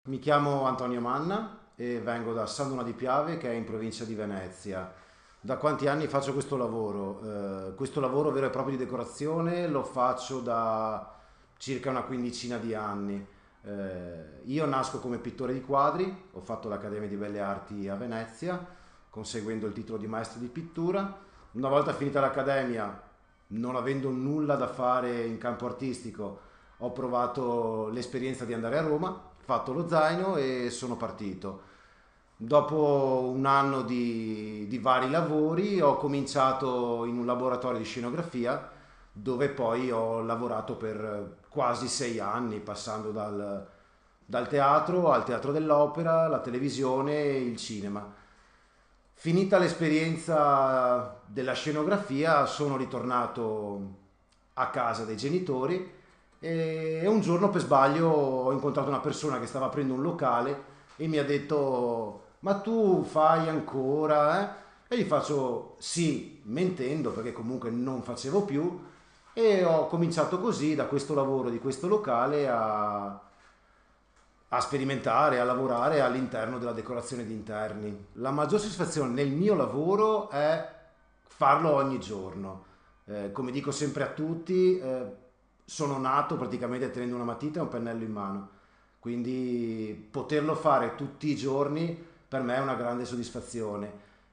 Mi chiamo Antonio Manna e vengo da San Donà di Piave, che è in provincia di Venezia. Da quanti anni faccio questo lavoro? Questo lavoro vero e proprio di decorazione lo faccio da circa una quindicina di anni. Io nasco come pittore di quadri, ho fatto l'Accademia di Belle Arti a Venezia, conseguendo il titolo di maestro di pittura. Una volta finita l'accademia, non avendo nulla da fare in campo artistico, ho provato l'esperienza di andare a Roma, fatto lo zaino e sono partito. Dopo un anno di vari lavori ho cominciato in un laboratorio di scenografia dove poi ho lavorato per quasi 6 anni, passando dal teatro al teatro dell'opera, la televisione e il cinema. Finita l'esperienza della scenografia, sono ritornato a casa dei genitori e un giorno per sbaglio ho incontrato una persona che stava aprendo un locale e mi ha detto: ma tu fai ancora? E gli faccio sì, mentendo perché comunque non facevo più, e ho cominciato così da questo lavoro di questo locale a sperimentare, a lavorare all'interno della decorazione di interni. La maggior soddisfazione nel mio lavoro è farlo ogni giorno. Come dico sempre a tutti, sono nato praticamente tenendo una matita e un pennello in mano, quindi poterlo fare tutti i giorni per me è una grande soddisfazione.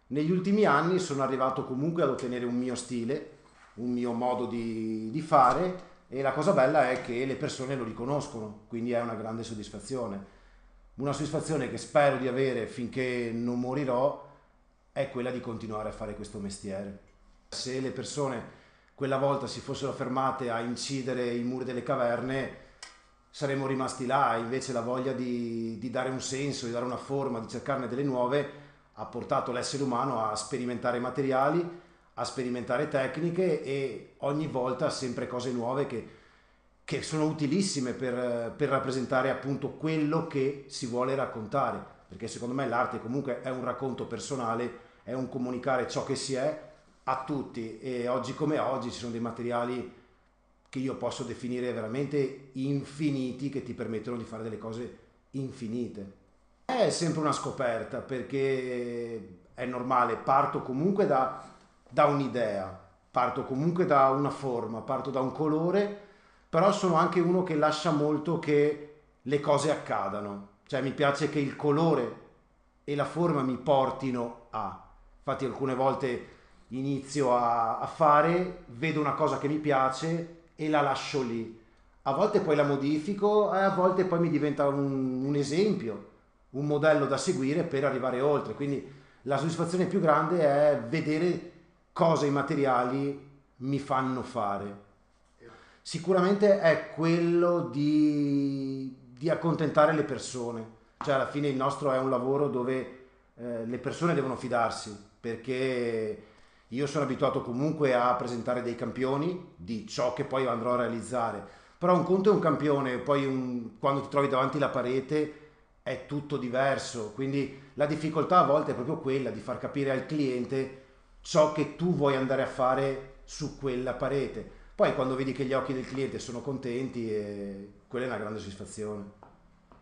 Negli ultimi anni sono arrivato comunque ad ottenere un mio stile, un mio modo di fare, e la cosa bella è che le persone lo riconoscono, quindi è una grande soddisfazione. Una soddisfazione che spero di avere finché non morirò è quella di continuare a fare questo mestiere. Se le persone quella volta si fossero fermate a incidere i muri delle caverne, saremmo rimasti là. Invece la voglia di dare un senso, di dare una forma, di cercarne delle nuove, ha portato l'essere umano a sperimentare materiali, a sperimentare tecniche, e ogni volta sempre cose nuove che sono utilissime per rappresentare appunto quello che si vuole raccontare, perché secondo me l'arte comunque è un racconto personale, è un comunicare ciò che si è a tutti, e oggi come oggi ci sono dei materiali che io posso definire veramente infiniti, che ti permettono di fare delle cose infinite. È sempre una scoperta perché è normale, parto comunque da un'idea, parto comunque da una forma, parto da un colore, però sono anche uno che lascia molto che le cose accadano, cioè mi piace che il colore e la forma mi portino a. Infatti alcune volte inizio a fare, vedo una cosa che mi piace e la lascio lì. A volte poi la modifico e a volte poi mi diventa un esempio, un modello da seguire per arrivare oltre. Quindi la soddisfazione più grande è vedere cosa i materiali mi fanno fare. Sicuramente è quello di accontentare le persone. Cioè alla fine il nostro è un lavoro dove le persone devono fidarsi, perché io sono abituato comunque a presentare dei campioni di ciò che poi andrò a realizzare, però un conto è un campione, poi quando ti trovi davanti la parete è tutto diverso, quindi la difficoltà a volte è proprio quella di far capire al cliente ciò che tu vuoi andare a fare su quella parete. Poi quando vedi che gli occhi del cliente sono contenti, quella è una grande soddisfazione.